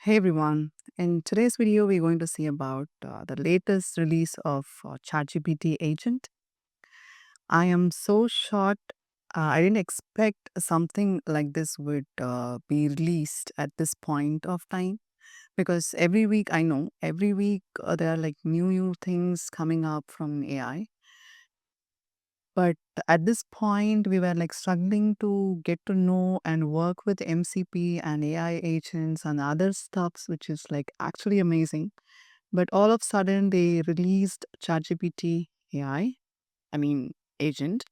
Hey everyone, in today's video, we're going to see about the latest release of ChatGPT Agent. I am so shocked. I didn't expect something like this would be released at this point of time because every week, I know, every week there are like new things coming up from AI. But at this point, we were like struggling to get to know and work with MCP and AI agents and other stuffs, which is like actually amazing. But all of a sudden, they released ChatGPT I mean, agent,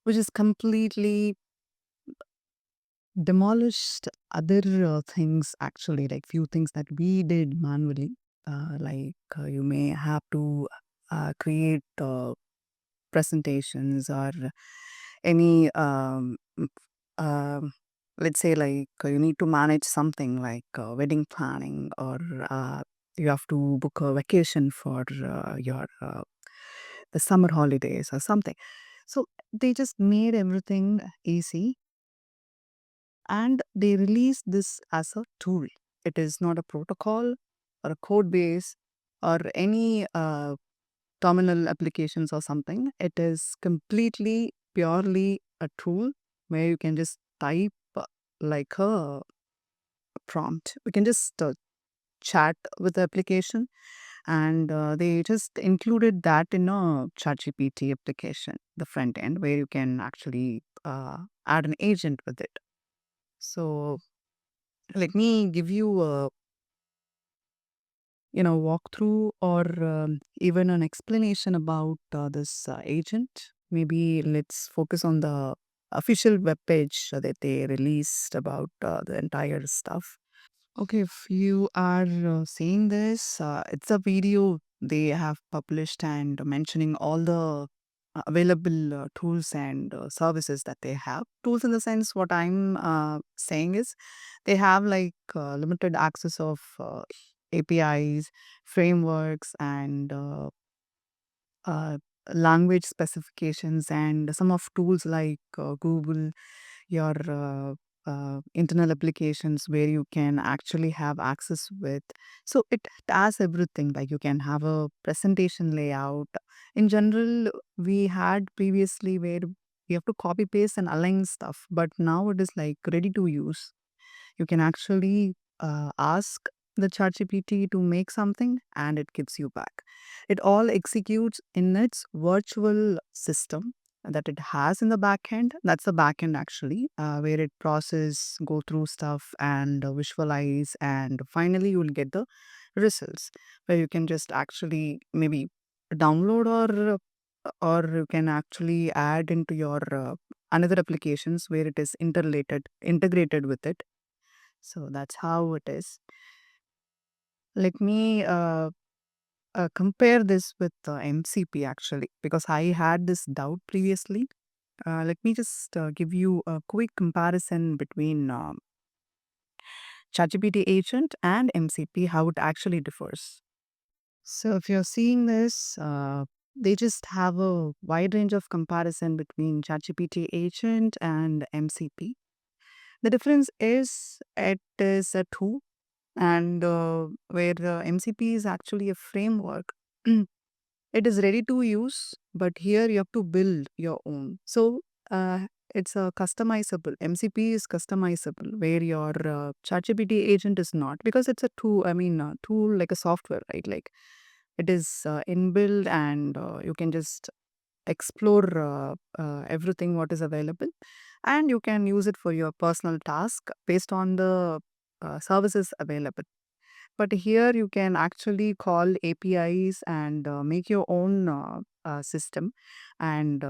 which is completely demolished other things, actually, like few things that we did manually. You may have to create presentations or any, let's say, you need to manage something like wedding planning or you have to book a vacation for your the summer holidays or something. So they just made everything easy and they released this as a tool. It is not a protocol or a code base or any terminal applications or something. It is completely purely a tool where you can just type like a prompt. We can just chat with the application, and they just included that in a ChatGPT application, the front end, where you can actually add an agent with it. So let me give you a walkthrough or even an explanation about this agent. Maybe let's focus on the official web page that they released about the entire stuff. Okay, if you are seeing this, it's a video they have published and mentioning all the available tools and services that they have. Tools in the sense, what I'm saying is they have like limited access of APIs, frameworks, and uh, language specifications, and some of tools like Google, your internal applications where you can actually have access with. So it has everything, like you can have a presentation layout. In general, we had previously where you have to copy paste and align stuff, but now it is like ready to use. You can actually ask the ChatGPT to make something and it gives you back. It all executes in its virtual system that it has in the backend. That's the backend actually, where it process, go through stuff and visualize, and finally you will get the results where you can just actually maybe download or you can actually add into your another applications where it is interrelated integrated with it. So that's how it is. Let me compare this with MCP actually, because I had this doubt previously. Let me just give you a quick comparison between ChatGPT Agent and MCP, how it actually differs. So if you're seeing this, they just have a wide range of comparison between ChatGPT Agent and MCP. The difference is it is a tool, and where MCP is actually a framework. It is ready to use, but here you have to build your own. So it's a customizable. MCP is customizable, where your ChatGPT agent is not, because it's a tool. I mean, a tool like a software, right? Like it is inbuilt, and you can just explore everything what is available, and you can use it for your personal task based on the services available. But here you can actually call APIs and make your own system, and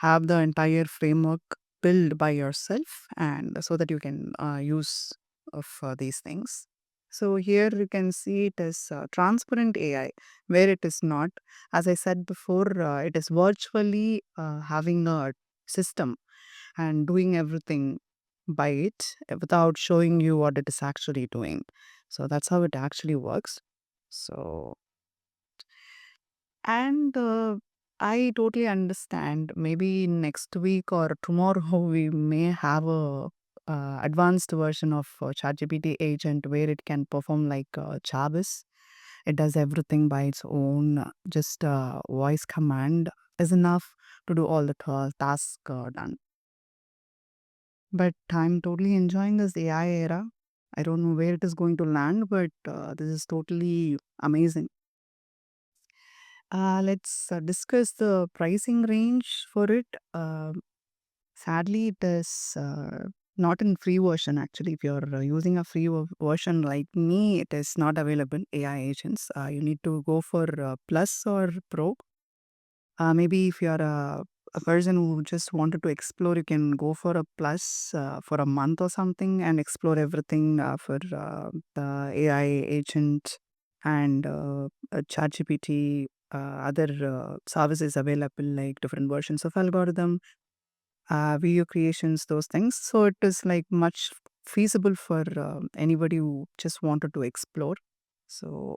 have the entire framework built by yourself, and so that you can use of these things. So here you can see it as transparent AI, where it is not. As I said before, it is virtually having a system and doing everything by it without showing you what it is actually doing. So that's how it actually works. So, and I totally understand. Maybe next week or tomorrow we may have a advanced version of ChatGPT Agent where it can perform like Chavis. It does everything by its own. Just voice command is enough to do all the tasks done. But I'm totally enjoying this AI era. I don't know where it is going to land, but this is totally amazing. Let's discuss the pricing range for it. Sadly, it is not in free version actually. If you're using a free version like me, it is not available. AI agents. You need to go for Plus or Pro. Maybe if you're a person who just wanted to explore, you can go for a plus for a month or something and explore everything for the AI agent and ChatGPT, other services available like different versions of algorithm, video creations, those things. So it is like much feasible for anybody who just wanted to explore. So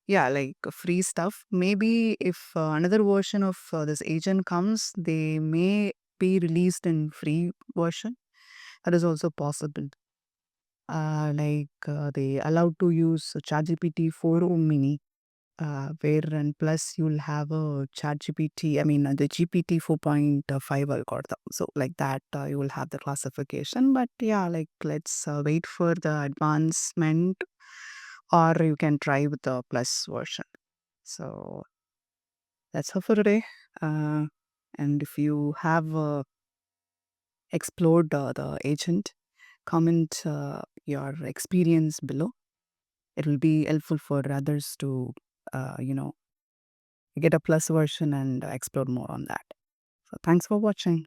yeah, like free stuff. Maybe if another version of this agent comes, they may be released in free version. That is also possible. They allowed to use ChatGPT 4.0 mini, where and plus you'll have a ChatGPT, I mean, the GPT 4.5 algorithm. So, like that, you will have the classification. But yeah, like let's wait for the advancement, or you can try with the plus version. So, that's all for today. Uh, and if you have explored the agent, comment your experience below. It will be helpful for others to, you know, get a plus version and explore more on that. So thanks for watching.